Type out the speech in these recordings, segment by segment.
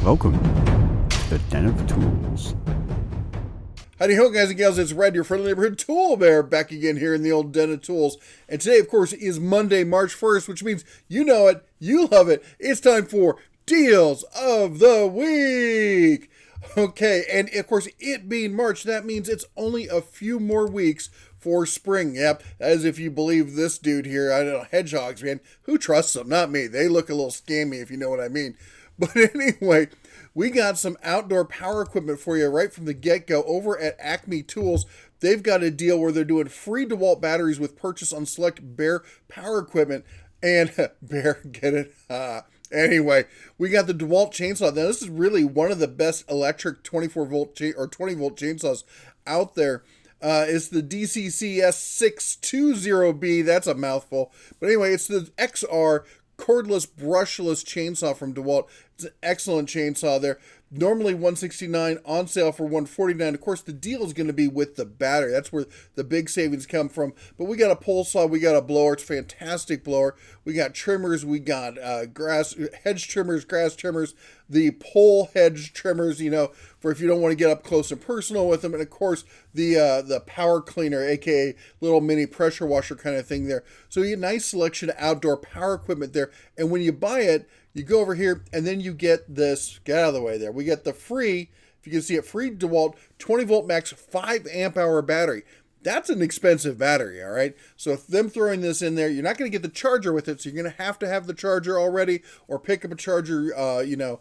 Welcome to the Den of Tools. Howdy ho, guys and gals, it's Red, your friendly neighborhood tool bear, back again here in the old Den of Tools. And today, of course, is Monday, March 1st, which means you know it, you love it. It's time for Deals of the Week. Okay, and of course, it being March, that means it's only a few more weeks for spring. Yep, as if you believe this dude here. I don't know, hedgehogs, man. Who trusts them? Not me. They look a little scammy, if you know what I mean. But anyway, we got some outdoor power equipment for you right from the get-go over at Acme Tools. They've got a deal where they're doing free DeWalt batteries with purchase on select Bear power equipment. And Bear, get it? Anyway, we got the DeWalt chainsaw. Now, this is really one of the best electric 24-volt or 20-volt chainsaws out there. It's the DCCS620B. That's a mouthful. But anyway, it's the XR Cordless Brushless chainsaw from DeWalt. It's an excellent chainsaw there. Normally $169, on sale for $149. Of course, the deal is going to be with the battery. That's where the big savings come from. But we got a pole saw, we got a blower. It's a fantastic blower. We got trimmers, we got hedge trimmers, grass trimmers, the pole hedge trimmers, you know, for if you don't want to get up close and personal with them. And of course, the power cleaner, aka little mini pressure washer kind of thing there. So you get a nice selection of outdoor power equipment there. And when you buy it, you go over here, and then you get this. Get out of the way there. We get the free, if you can see it, free DeWalt 20-volt max 5 amp hour battery. That's an expensive battery, all right? So if them throwing this in there, you're not going to get the charger with it, so you're going to have the charger already, or pick up a charger, in the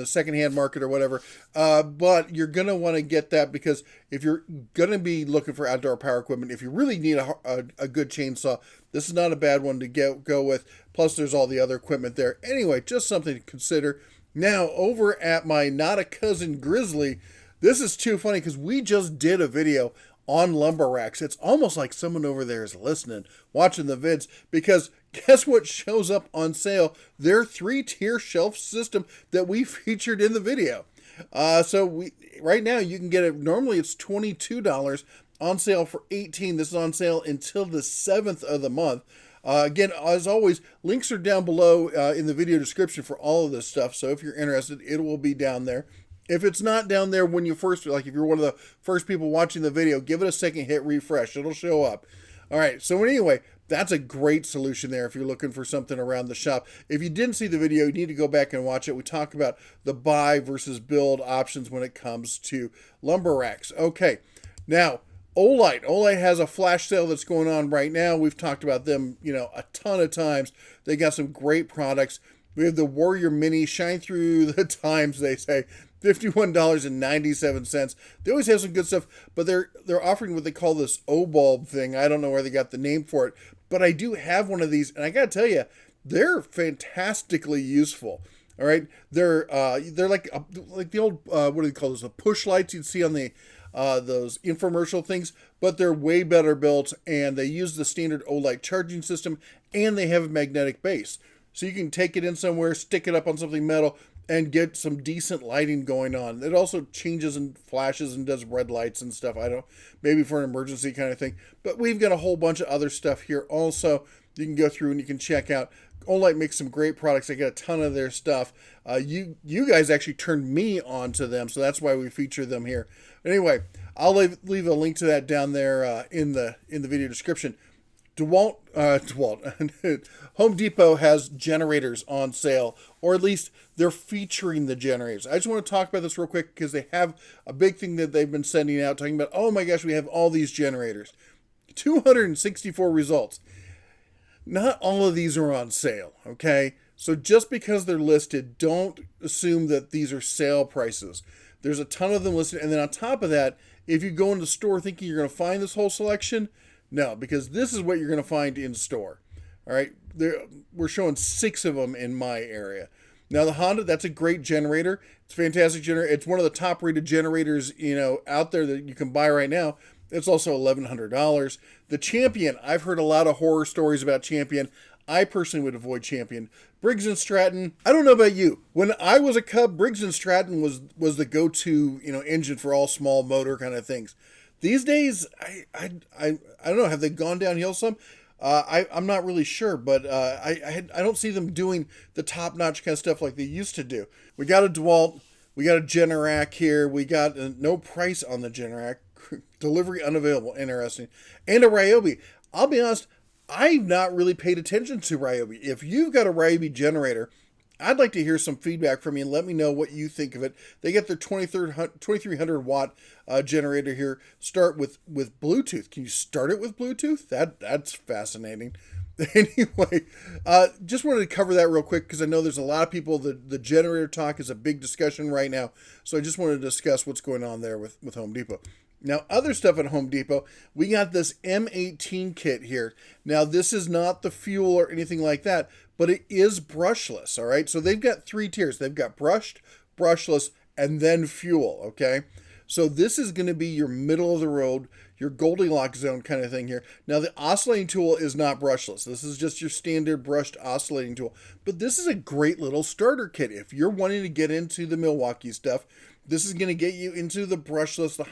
secondhand market or whatever. But you're going to want to get that because if you're going to be looking for outdoor power equipment, if you really need a good chainsaw, this is not a bad one to go with. Plus, there's all the other equipment there. Anyway, just something to consider. Now, over at my Not a Cousin Grizzly, this is too funny because we just did a video on lumber racks. It's almost like someone over there is listening, watching the vids, because guess what shows up on sale? Their 3-tier shelf system that we featured in the video. Right now you can get it. Normally it's $22, on sale for $18. This is on sale until the 7th of the month. Again, as always, links are down below in the video description for all of this stuff. So if you're interested, it will be down there. If it's not down there when you first, like if you're one of the first people watching the video, give it a second, hit refresh. It'll show up. All right. So anyway, that's a great solution there if you're looking for something around the shop. If you didn't see the video, you need to go back and watch it. We talk about the buy versus build options when it comes to lumber racks. Okay. Now, Olight. Olight has a flash sale that's going on right now. We've talked about them, a ton of times. They got some great products. We have the Warrior Mini, shine through the times, they say. $51.97. They always have some good stuff, but they're offering what they call this O-bulb thing. I don't know where they got the name for it, but I do have one of these, and I gotta tell you, they're fantastically useful. All right, they're like the old what do they call those? The push lights you'd see on the those infomercial things, but they're way better built, and they use the standard Olight charging system, and they have a magnetic base, so you can take it in somewhere, stick it up on something metal, and get some decent lighting going on. It also changes and flashes and does red lights and stuff. Maybe for an emergency kind of thing. But we've got a whole bunch of other stuff here also. You can go through and you can check out. Olight makes some great products. I got a ton of their stuff. You guys actually turned me on to them, so that's why we feature them here. Anyway, I'll leave a link to that down there in the video description. Home Depot has generators on sale, or at least they're featuring the generators. I just want to talk about this real quick because they have a big thing that they've been sending out talking about, oh my gosh, we have all these generators. 264 results. Not all of these are on sale, okay? So just because they're listed, don't assume that these are sale prices. There's a ton of them listed, and then on top of that, if you go into the store thinking you're going to find this whole selection, no, because this is what you're going to find in store. All right, we're showing 6 of them in my area. Now the Honda, that's a great generator. It's a fantastic generator. It's one of the top rated generators, out there that you can buy right now. It's also $1,100. The Champion, I've heard a lot of horror stories about Champion. I personally would avoid Champion. Briggs & Stratton, I don't know about you. When I was a cub, Briggs & Stratton was the go-to, engine for all small motor kind of things. These days, I don't know, have they gone downhill some? I'm not really sure, but I don't see them doing the top-notch kind of stuff like they used to do. We got a Dewalt, we got a Generac here, we got no price on the Generac, delivery unavailable, interesting, and a Ryobi. I'll be honest, I've not really paid attention to Ryobi. If you've got a Ryobi generator, I'd like to hear some feedback from you and let me know what you think of it. They get their 2300 watt generator here. Start with Bluetooth. Can you start it with Bluetooth? That's fascinating. Anyway, just wanted to cover that real quick because I know there's a lot of people. The generator talk is a big discussion right now. So I just wanted to discuss what's going on there with Home Depot. Now, other stuff at Home Depot, we got this M18 kit here. Now, this is not the fuel or anything like that, but it is brushless, all right? So they've got 3 tiers. They've got brushed, brushless, and then fuel, okay? So this is going to be your middle of the road, your Goldilocks zone kind of thing here. Now, the oscillating tool is not brushless. This is just your standard brushed oscillating tool. But this is a great little starter kit. If you're wanting to get into the Milwaukee stuff, this is going to get you into the brushless, the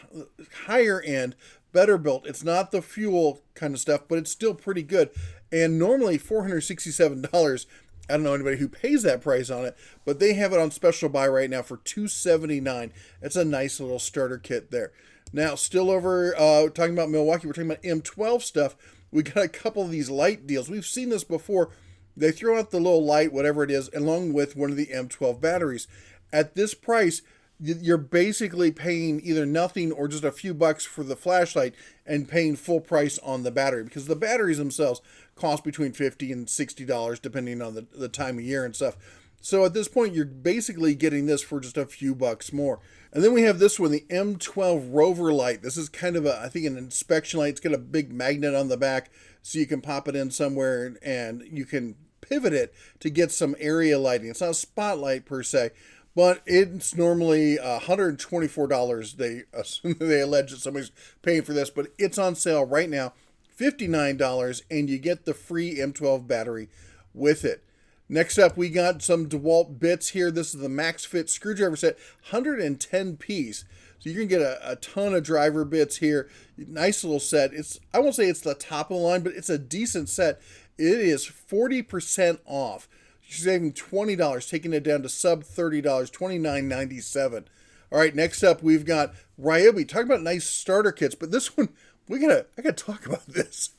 higher end, better built. It's not the fuel kind of stuff, but it's still pretty good. And normally $467. I don't know anybody who pays that price on it, but they have it on special buy right now for $279. It's a nice little starter kit there. Now, still over talking about Milwaukee, we're talking about M12 stuff. We got a couple of these light deals. We've seen this before. They throw out the little light, whatever it is, along with one of the M12 batteries. At this price, you're basically paying either nothing or just a few bucks for the flashlight and paying full price on the battery, because the batteries themselves cost between $50 and $60 depending on the time of year and stuff. So at this point, you're basically getting this for just a few bucks more. And then we have this one, the M12 Rover Light. This is kind of I think an inspection light. It's got a big magnet on the back so you can pop it in somewhere and you can pivot it to get some area lighting. It's not a spotlight per se, but it's normally $124. They allege that somebody's paying for this, but it's on sale right now, $59, and you get the free M12 battery with it. Next up, we got some Dewalt Bits here. This is the Max Fit screwdriver set, 110 piece. So you can get a ton of driver bits here. Nice little set. I won't say it's the top of the line, but it's a decent set. It is 40% off. You're saving $20, taking it down to sub $30, $29.97. All right, next up we've got Ryobi. Talk about nice starter kits, but this one I gotta talk about this.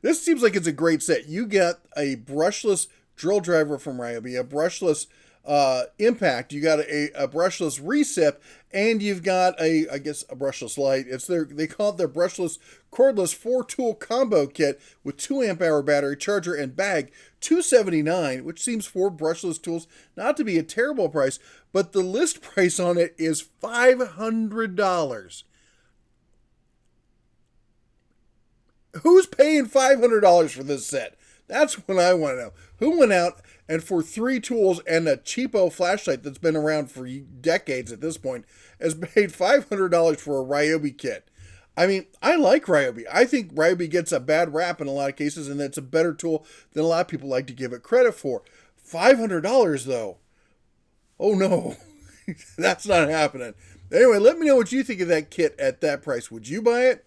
This seems like it's a great set. You get a brushless drill driver from Ryobi, a brushless impact. You got a brushless Resip, and you've got a brushless light. They call it their brushless cordless 4-tool combo kit with 2 amp hour battery, charger, and bag. $279, which seems for brushless tools not to be a terrible price, but the list price on it is $500. Who's paying $500 for this set? That's what I want to know. Who went out and for 3 tools and a cheapo flashlight that's been around for decades at this point has paid $500 for a Ryobi kit? I mean, I like Ryobi. I think Ryobi gets a bad rap in a lot of cases, and it's a better tool than a lot of people like to give it credit for. $500 though. Oh no, that's not happening. Anyway, let me know what you think of that kit at that price. Would you buy it?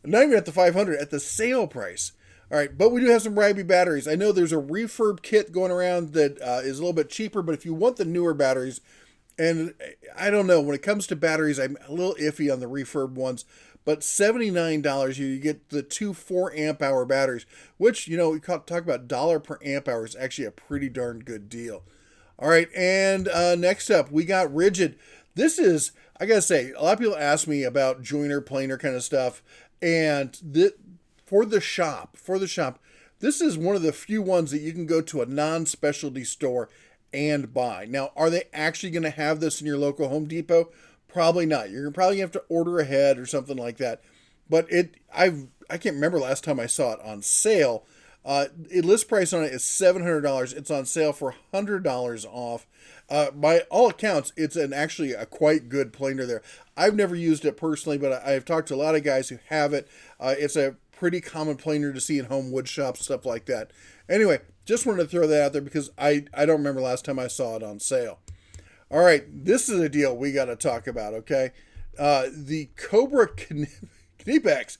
Not even at the $500, at the sale price. All right, but we do have some Ryobi batteries. I know there's a refurb kit going around that is a little bit cheaper, but if you want the newer batteries, and I don't know, when it comes to batteries, I'm a little iffy on the refurb ones, but $79, you get the 2 4 amp hour batteries, which, we talk about dollar per amp hour is actually a pretty darn good deal. All right, and next up, we got Ridgid. This is, I gotta say, a lot of people ask me about joiner, planer kind of stuff, and for the shop, this is one of the few ones that you can go to a non-specialty store and buy. Now, are they actually going to have this in your local Home Depot? Probably not. You're probably going to have to order ahead or something like that. But I can't remember last time I saw it on sale. List price on it is $700. It's on sale for $100 off. By all accounts, it's actually a quite good planer there. I've never used it personally, but I've talked to a lot of guys who have it. It's a pretty common planer to see in home wood shops, stuff like that. Anyway, just wanted to throw that out there because I don't remember last time I saw it on sale. All right, this is a deal we got to talk about, okay? The Cobra Knipex.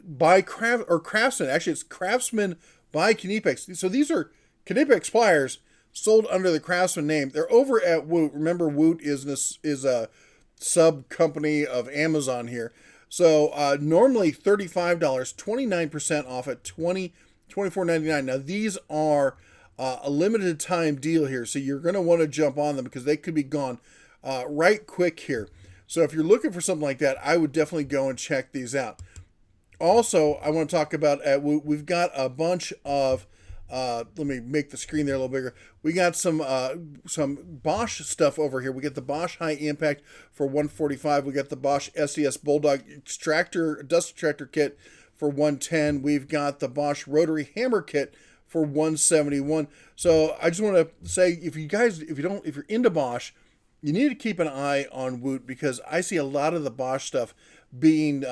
by Craftsman. Actually, it's Craftsman by Knipex. So these are Knipex pliers sold under the Craftsman name. They're over at Woot. Remember, Woot is a sub company of Amazon here. So normally $35, 29% off at $24.99. Now these are a limited time deal here, so you're going to want to jump on them because they could be gone right quick here. So if you're looking for something like that, I would definitely go and check these out. Also, I want to talk about we've got a bunch of let me make the screen there a little bigger. We got some Bosch stuff over here. We get the Bosch High Impact for $145. We got the Bosch SES Bulldog dust extractor kit for $110. We've got the Bosch Rotary Hammer Kit for $171. So I just want to say, if you're into Bosch, you need to keep an eye on Woot, because I see a lot of the Bosch stuff being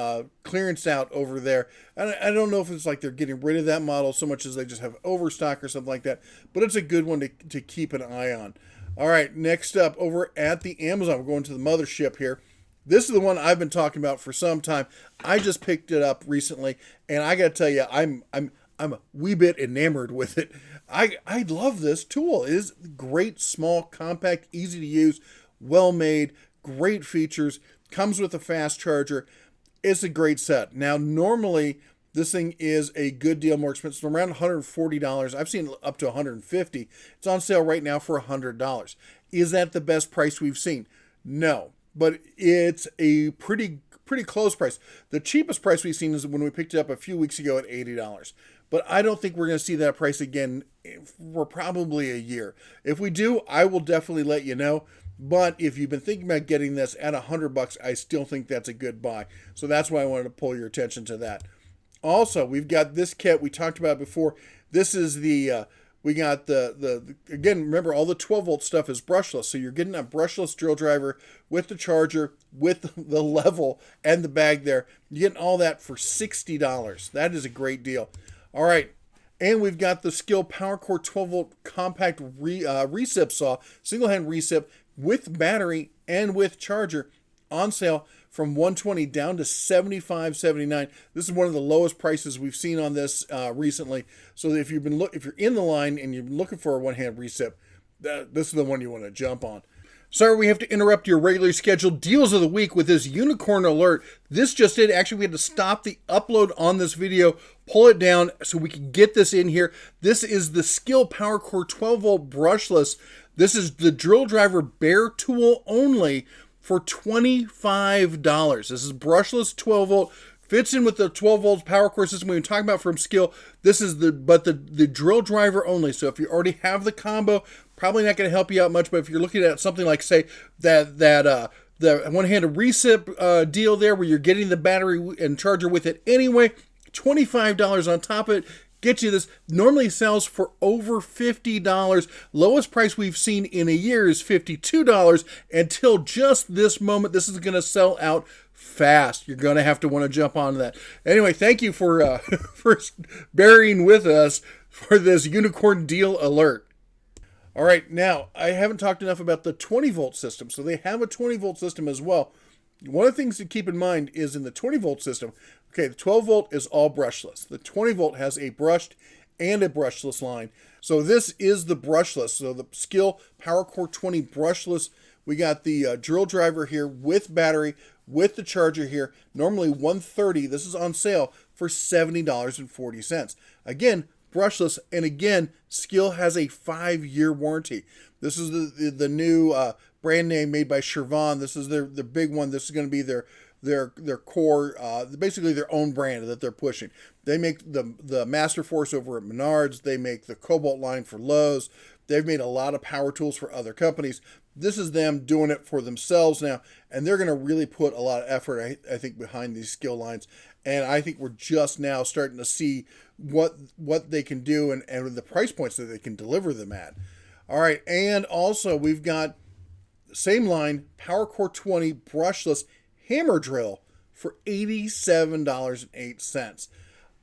clearanced out over there. And I don't know if it's like they're getting rid of that model so much as they just have overstock or something like that, but it's a good one to keep an eye on. All right, next up over at the Amazon, we're going to the mothership here. This is the one I've been talking about for some time. I just picked it up recently, and I got to tell you, I'm a wee bit enamored with it. I love this tool. It is great, small, compact, easy to use, well made, great features, comes with a fast charger. It's a great set. Now, normally this thing is a good deal more expensive, around $140. I've seen up to $150. It's on sale right now for $100. Is that the best price we've seen? No, but it's a pretty close price. The cheapest price we've seen is when we picked it up a few weeks ago at $80. But I don't think we're going to see that price again for probably a year. If we do, I will definitely let you know. But if you've been thinking about getting this at $100, I still think that's a good buy. So that's why I wanted to pull your attention to that. Also, we've got this kit we talked about before. This is we got again, remember, all the 12 volt stuff is brushless. So you're getting a brushless drill driver with the charger, with the level and the bag there. You're getting all that for $60. That is a great deal. All right. And we've got the Skill PowerCore 12 volt compact Resip saw, single hand Resip with battery and with charger, on sale from $120 down to $75.79. This is one of the lowest prices we've seen on this recently. So if you're in the line and you're looking for a one-hand Resip, this is the one you want to jump on. Sorry, we have to interrupt your regularly scheduled deals of the week with this unicorn alert. This just did. Actually, we had to stop the upload on this video, pull it down so we can get this in here. This is the Skill PowerCore 12 volt brushless. This is the drill driver bare tool only for $25. This is brushless 12 volt. Fits in with the 12 volts PowerCore system we were talking about from Skill. This is the drill driver only. So if you already have the combo, probably not going to help you out much. But if you're looking at something like, say, the one-handed Resip deal there, where you're getting the battery and charger with it anyway, $25 on top of it. Get you this. Normally sells for over $50. Lowest price we've seen in a year is $52. Until just this moment, this is going to sell out fast. You're going to have to want to jump on that. Anyway, thank you for bearing with us for this unicorn deal alert. All right, now I haven't talked enough about the 20 volt system. So they have a 20 volt system as well. One of the things to keep in mind is in the 20 volt system, okay, the 12 volt is all brushless. The 20 volt has a brushed and a brushless line. So this is the brushless. So the Skill PowerCore 20 brushless. We got the drill driver here with battery, with the charger here. Normally $130. This is on sale for $70.40. Again, brushless, and again, Skill has a 5-year warranty. This is the new brand name made by Chevron. This is their big one. This is going to be their core, basically their own brand that they're pushing. They make the Master Force over at Menards. They make the Cobalt line for Lowe's. They've made a lot of power tools for other companies. This is them doing it for themselves now, and they're going to really put a lot of effort, I think, behind these Skill lines. And I think we're just now starting to see what they can do and the price points that they can deliver them at. All right, and also we've got same line, PowerCore 20 brushless hammer drill for $87.08.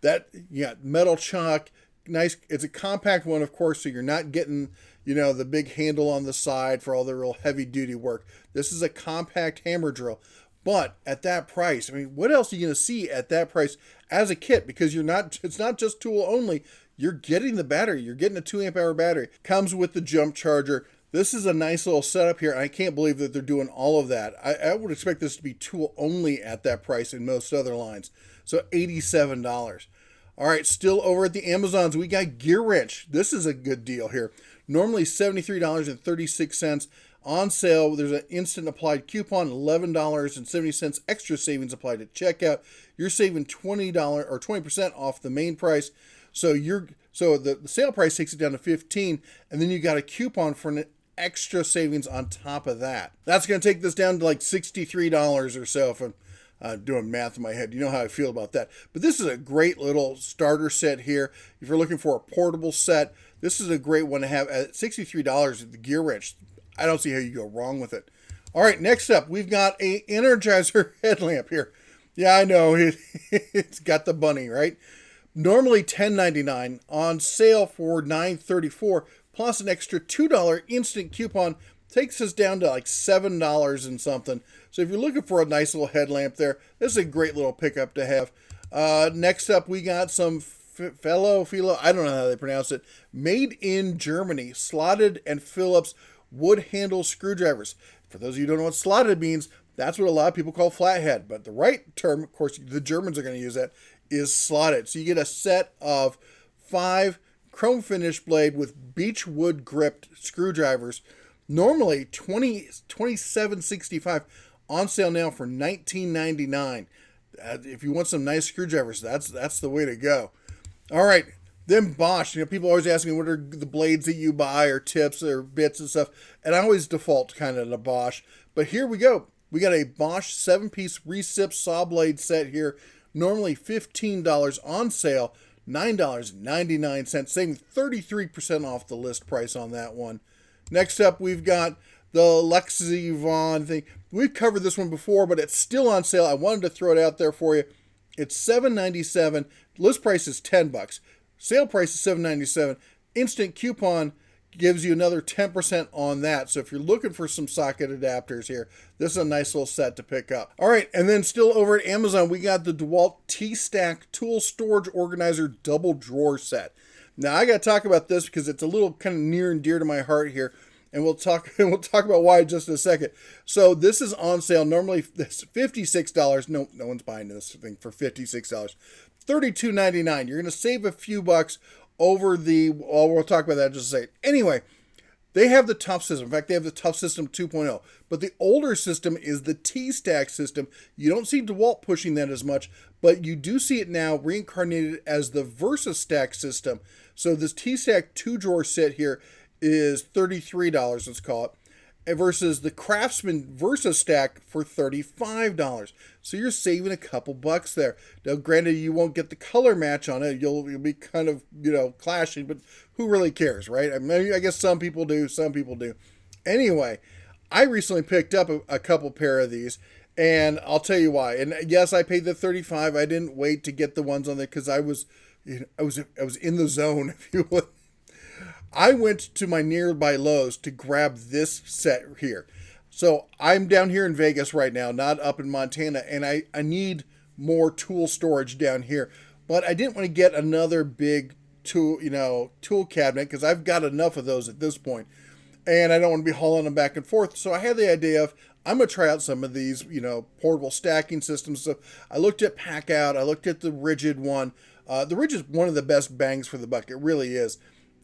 That, yeah, metal chuck, nice. It's a compact one, of course, so you're not getting, the big handle on the side for all the real heavy duty work. This is a compact hammer drill, But at that price, I mean, what else are you going to see at that price as a kit? Because it's not just tool only. You're getting the battery. You're getting a 2 amp hour battery. Comes with the jump charger. This is a nice little setup here. And I can't believe that they're doing all of that. I would expect this to be tool only at that price in most other lines. So $87. All right, still over at the Amazons, we got Gear Wrench. This is a good deal here. Normally $73.36. On sale, there's an instant applied coupon, $11.70 extra savings applied at checkout. You're saving $20 or 20% off the main price. So the sale price takes it down to $15, and then you got a coupon for an extra savings on top of that. That's going to take this down to like $63 or so if I'm doing math in my head. You know how I feel about that. But this is a great little starter set here. If you're looking for a portable set, this is a great one to have at $63 at the Gear Wrench. I don't see how you go wrong with it. All right, next up, we've got a Energizer headlamp here. Yeah, I know, it's got the bunny, right? Normally $10.99, on sale for $9.34, plus an extra $2 instant coupon, takes us down to like $7 and something. So if you're looking for a nice little headlamp there, this is a great little pickup to have. Next up, we got some Filo, I don't know how they pronounce it, made in Germany, slotted and Phillips wood handle screwdrivers. For those of you who don't know what slotted means, that's what a lot of people call flathead. But the right term, of course, the Germans are going to use that, is slotted. So you get a set of 5 chrome finish blade with beech wood gripped screwdrivers. Normally $27.65, on sale now for $19.99. If you want some nice screwdrivers, that's the way to go. All right. Then Bosch, people always ask me what are the blades that you buy or tips or bits and stuff. And I always default kind of to Bosch. But here we go. We got a Bosch 7-piece Resip saw blade set here. Normally $15, on sale $9.99, saving 33% off the list price on that one. Next up, we've got the Lexivon thing. We've covered this one before, but it's still on sale. I wanted to throw it out there for you. It's $7.97. List price is $10. Sale price is $7.97. Instant coupon gives you another 10% on that. So if you're looking for some socket adapters here, this is a nice little set to pick up. All right, and then still over at Amazon, we got the Dewalt T-Stack Tool Storage Organizer Double Drawer Set. Now, I got to talk about this because it's a little kind of near and dear to my heart here, and we'll talk about why in just a second. So this is on sale. Normally, it's $56. No one's buying this thing for $56. $32.99. You're going to save a few bucks over the, well, we'll talk about that in just a second. Anyway, they have the Tough System. In fact, they have the Tough System 2.0. But the older system is the T-Stack system. You don't see DeWalt pushing that as much, but you do see it now reincarnated as the VersaStack system. So this T-Stack 2-drawer set here is $33, let's call it, versus the Craftsman VersaStack for $35. So you're saving a couple bucks there. Now, granted, you won't get the color match on it. You'll be kind of, clashing, but who really cares, right? I mean, I guess some people do, some people do. Anyway, I recently picked up a couple pair of these, and I'll tell you why. And yes, I paid the $35. I didn't wait to get the ones on there because I was in the zone, if you would. I went to my nearby Lowe's to grab this set here. So I'm down here in Vegas right now, not up in Montana, and I need more tool storage down here. But I didn't want to get another big tool cabinet because I've got enough of those at this point. And I don't want to be hauling them back and forth. So I had the idea of, I'm going to try out some of these, portable stacking systems. So I looked at Packout. I looked at the Ridgid one. The Ridgid is one of the best bangs for the buck. It really is.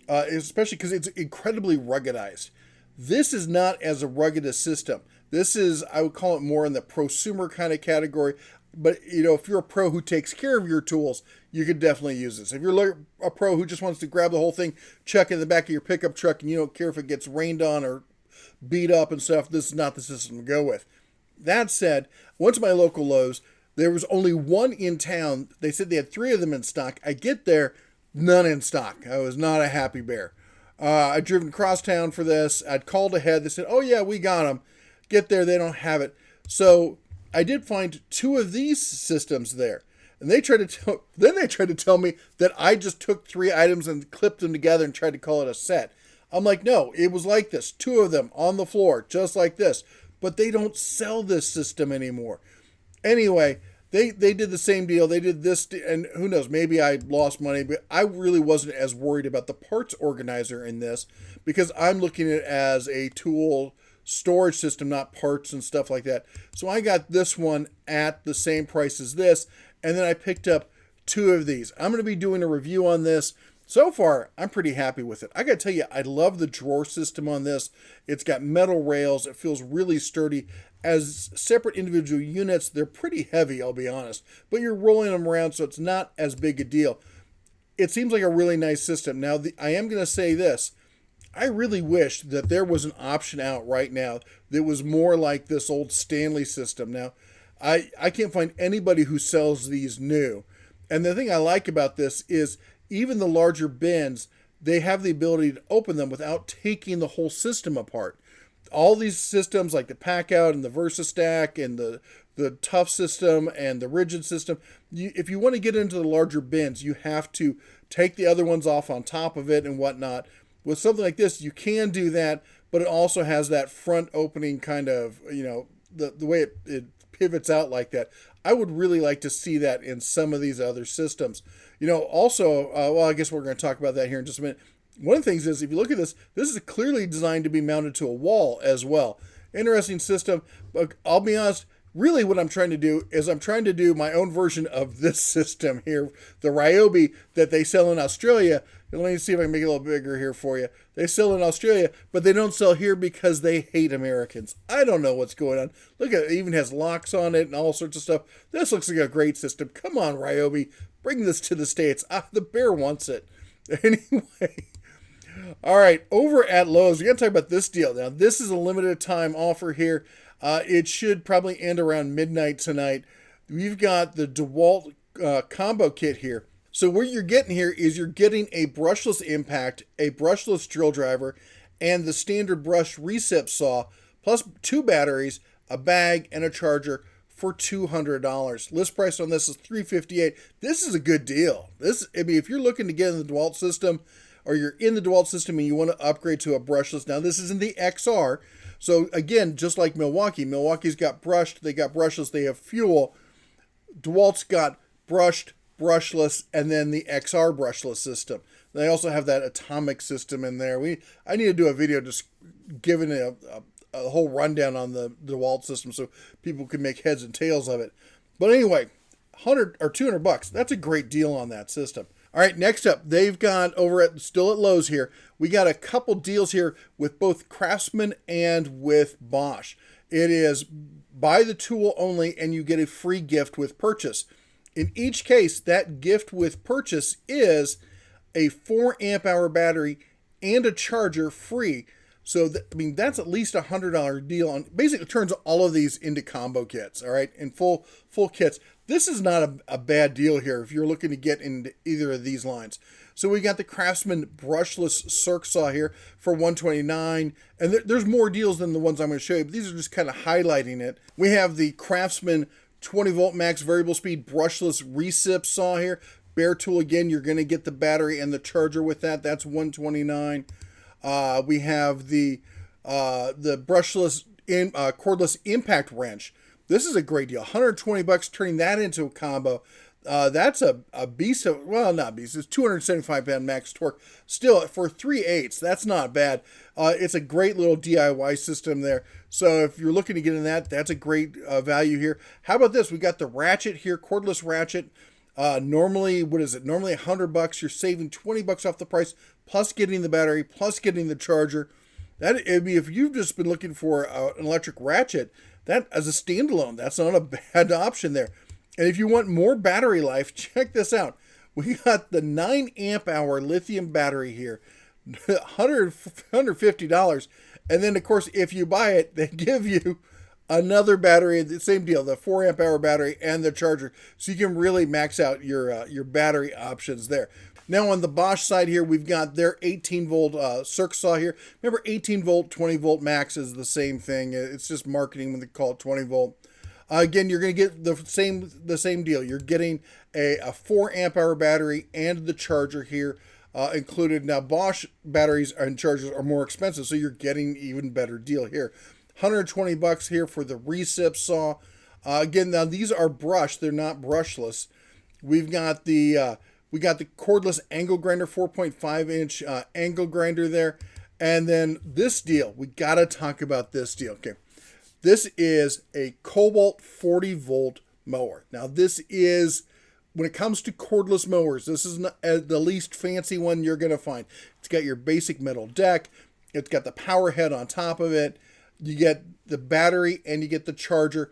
Especially because it's incredibly ruggedized. This is not as a rugged a system. This is, I would call it more in the prosumer kind of category. But, if you're a pro who takes care of your tools, you could definitely use this. If you're a pro who just wants to grab the whole thing, chuck it in the back of your pickup truck, and you don't care if it gets rained on or beat up and stuff, this is not the system to go with. That said, went to my local Lowe's. There was only one in town. They said they had 3 of them in stock. I get there, none in stock. I was not a happy bear. I'd driven across town for this. I'd called ahead. They said, oh yeah, we got them. Get there, they don't have it. So I did find 2 of these systems there. And they tried to tell me that I just took 3 items and clipped them together and tried to call it a set. I'm like, no, it was like this. 2 of them on the floor, just like this. But they don't sell this system anymore. Anyway, they did the same deal. They did this, and who knows, maybe I lost money, but I really wasn't as worried about the parts organizer in this because I'm looking at it as a tool storage system, not parts and stuff like that. So I got this one at the same price as this, and then I picked up two of these. I'm going to be doing a review on this. So far, I'm pretty happy with it. I got to tell you, I love the drawer system on this. It's got metal rails. It feels really sturdy. As separate individual units, they're pretty heavy, I'll be honest. But you're rolling them around, so it's not as big a deal. It seems like a really nice system. Now, I am going to say this. I really wish that there was an option out right now that was more like this old Stanley system. Now, I can't find anybody who sells these new. And the thing I like about this is even the larger bins, they have the ability to open them without taking the whole system apart. All these systems like the Pack Out and the VersaStack and the Tough system and the Ridgid system, if you want to get into the larger bins, you have to take the other ones off on top of it and whatnot. With something like this, you can do that, but it also has that front opening kind of, the way it pivots out like that. I would really like to see that in some of these other systems. Also, well, I guess we're going to talk about that here in just a minute. One of the things is, if you look at this, this is clearly designed to be mounted to a wall as well. Interesting system, but I'll be honest, really what I'm trying to do is I'm trying to do my own version of this system here, the Ryobi that they sell in Australia. And let me see if I can make it a little bigger here for you. They sell in Australia, but they don't sell here because they hate Americans. I don't know what's going on. Look at it, even has locks on it and all sorts of stuff. This looks like a great system. Come on, Ryobi, bring this to the States. The bear wants it. Anyway. All right, over at Lowe's, we're going to talk about this deal. Now, this is a limited time offer here. It should probably end around midnight tonight. We've got the Dewalt Combo Kit here. So what you're getting here is you're getting a brushless impact, a brushless drill driver, and the standard brush Resip saw, plus 2 batteries, a bag, and a charger for $200. List price on this is $358. This is a good deal. If you're looking to get in the Dewalt system, or you're in the Dewalt system and you want to upgrade to a brushless, now this is in the XR. So again, just like Milwaukee's got brushed, they got brushless, they have fuel. Dewalt's got brushed, brushless, and then the XR brushless system. They also have that atomic system in there. I need to do a video just giving a whole rundown on the Dewalt system so people can make heads and tails of it. But anyway, $100 or $200, that's a great deal on that system. All right, next up, they've got still at Lowe's here, we got a couple deals here with both Craftsman and with Bosch. It is buy the tool only and you get a free gift with purchase. In each case, that gift with purchase is a 4 amp hour battery and a charger free. So, that's at least $100 deal on, basically turns all of these into combo kits, all right, and full kits. This is not a bad deal here if you're looking to get into either of these lines. So we got the Craftsman brushless circ saw here for $129, and there's more deals than the ones I'm going to show you, but these are just kind of highlighting it. We have the Craftsman 20 volt max variable speed brushless Resip saw here. Bare tool again, you're going to get the battery and the charger with that. That's $129. We have the brushless cordless impact wrench. This is a great deal. $120, turning that into a combo. That's a beast of, well, not beast, it's 275 pound max torque. Still, for 3/8, that's not bad. It's a great little DIY system there. So if you're looking to get in that, that's a great value here. How about this? We got the Ratchet here, cordless Ratchet. Normally, what is it? Normally $100. You're saving $20 off the price, plus getting the battery, plus getting the charger. If you've just been looking for an electric Ratchet, that as a standalone, that's not a bad option there. And if you want more battery life, check this out. We got the 9 amp hour lithium battery here, $150. And then, of course, if you buy it, they give you another battery, the same deal, the 4 amp hour battery and the charger. So you can really max out your battery options there. Now on the Bosch side here, we've got their 18 volt circ saw here. Remember, 18 volt, 20 volt max is the same thing. It's just marketing when they call it 20 volt. Again, you're going to get the same deal. You're getting a 4 amp hour battery and the charger here included. Now Bosch batteries and chargers are more expensive, so you're getting even better deal here. $120 here for the Resip saw. Again, now these are brushed; they're not brushless. We've got the cordless angle grinder, 4.5 inch angle grinder there, and then this deal. We gotta talk about this deal. Okay, this is a Cobalt 40 volt mower. Now this is, when it comes to cordless mowers, this is not, the least fancy one you're gonna find. It's got your basic metal deck. It's got the power head on top of it. You get the battery and you get the charger.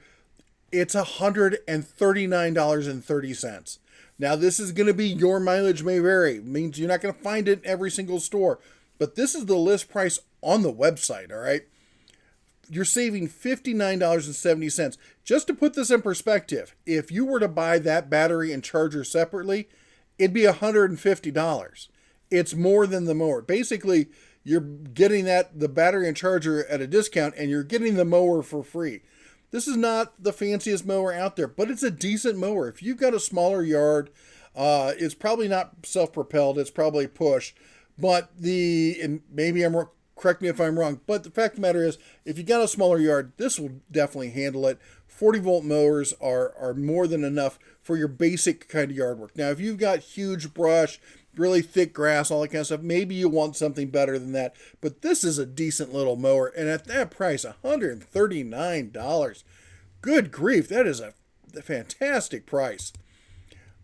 It's $139.30. Now, this is going to be, your mileage may vary. It means you're not going to find it in every single store. But this is the list price on the website, all right? You're saving $59.70. Just to put this in perspective, if you were to buy that battery and charger separately, it'd be $150. It's more than the mower. Basically, you're getting the battery and charger at a discount, and you're getting the mower for free. This is not the fanciest mower out there, but it's a decent mower. If you've got a smaller yard, it's probably not self-propelled. It's probably push. But and maybe correct me if I'm wrong, but the fact of the matter is, if you got a smaller yard, this will definitely handle it. 40 volt mowers are more than enough for your basic kind of yard work. Now, if you've got huge brush, really thick grass, all that kind of stuff, maybe you want something better than that. But this is a decent little mower, and at that price, $139. Good grief, that is a fantastic price.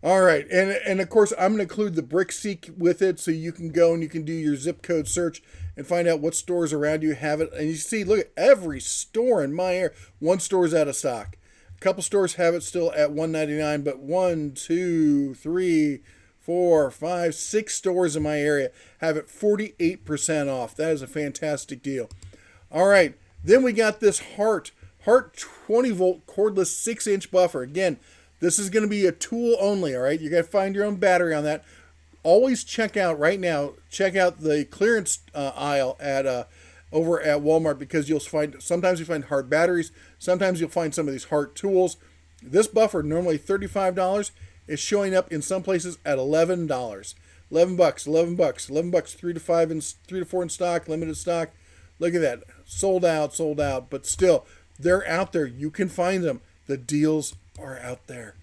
All right, and of course, I'm going to include the brick seek with it, so you can go and you can do your zip code search and find out what stores around you have it. And you see, look at every store in my area. One store's out of stock. A couple stores have it still at $199, but 1, 2, 3, 4, 5, 6 stores in my area have it 48% off. That is a fantastic deal. All right, then we got this Hart 20 volt cordless 6-inch buffer. Again, this is going to be a tool only, all right? You're going to find your own battery on that. Always check out the clearance aisle at over at Walmart, because sometimes you find Hart batteries, sometimes you'll find some of these Hart tools. This buffer, normally $35, is showing up in some places at $11. $11, 3 to 5 and 3 to 4 in stock, limited stock. Look at that. Sold out, but still, they're out there. You can find them. The deals are out there.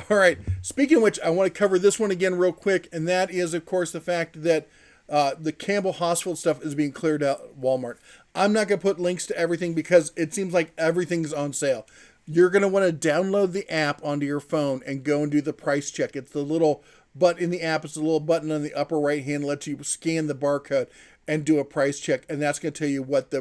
All right. Speaking of which, I want to cover this one again real quick, and that is, of course, the fact that the Campbell Hospital stuff is being cleared out at Walmart. I'm not going to put links to everything because it seems like everything's on sale. You're going to want to download the app onto your phone and go and do the price check. It's the little button in the app. It's a little button on the upper right hand, lets you scan the barcode and do a price check. And that's going to tell you what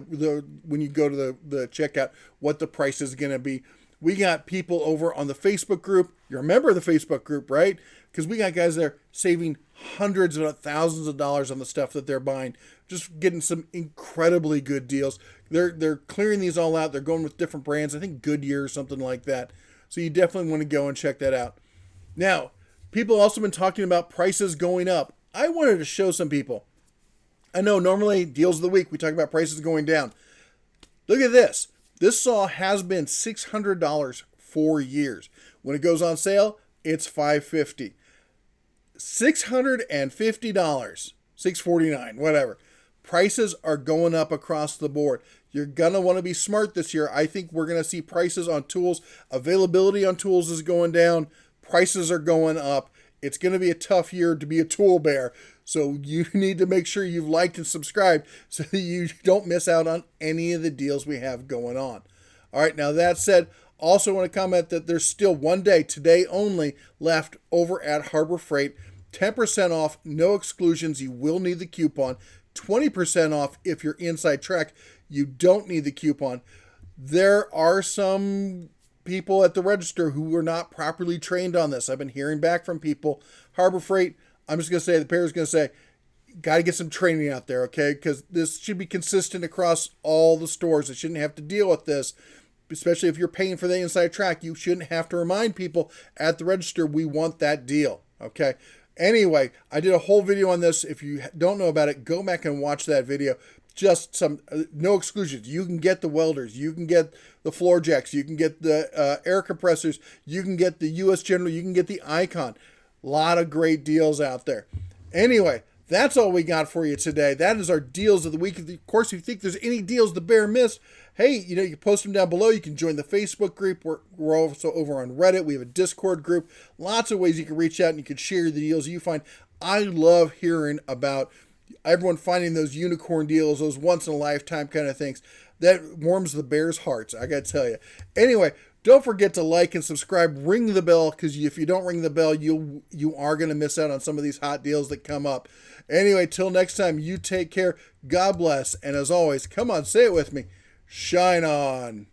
when you go to the checkout, what the price is going to be. We got people over on the Facebook group. You remember the Facebook group, right? Because we got guys there saving hundreds of thousands of dollars on the stuff that they're buying. Just getting some incredibly good deals. They're clearing these all out. They're going with different brands. I think Goodyear or something like that. So you definitely want to go and check that out. Now, people also been talking about prices going up. I wanted to show some people. I know normally deals of the week we talk about prices going down. Look at this. This saw has been $600 for years. When it goes on sale, it's $550. $650, $649, whatever. Prices are going up across the board. You're going to want to be smart this year. I think we're going to see prices on tools. Availability on tools is going down. Prices are going up. It's going to be a tough year to be a tool bear. So you need to make sure you've liked and subscribed so that you don't miss out on any of the deals we have going on. All right, now that said, also want to comment that there's still one day, today only, left over at Harbor Freight. 10% off, no exclusions. You will need the coupon. 20% off if you're inside track. You don't need the coupon. There are some people at the register who were not properly trained on this. I've been hearing back from people. Harbor Freight, I'm just going to say, the pair is going to say, got to get some training out there, okay? Because this should be consistent across all the stores. It shouldn't have to deal with this, especially if you're paying for the inside track. You shouldn't have to remind people at the register, we want that deal, okay? Anyway, I did a whole video on this. If you don't know about it, go back and watch that video. Just some, no exclusions. You can get the welders. You can get the floor jacks. You can get the air compressors. You can get the US General. You can get the Icon. A lot of great deals out there. Anyway, That's all we got for you today. That is our deals of the week. Of course, if you think there's any deals the bear missed, hey, you can post them down below. You can join the Facebook group. We're also over on Reddit. We have a Discord group. Lots of ways you can reach out and you can share the deals you find. I love hearing about everyone finding those unicorn deals, those once-in-a-lifetime kind of things. That warms the bear's hearts, I got to tell you. Anyway, don't forget to like and subscribe. Ring the bell, because if you don't ring the bell, you are going to miss out on some of these hot deals that come up. Anyway, till next time, you take care. God bless. And as always, come on, say it with me. Shine on.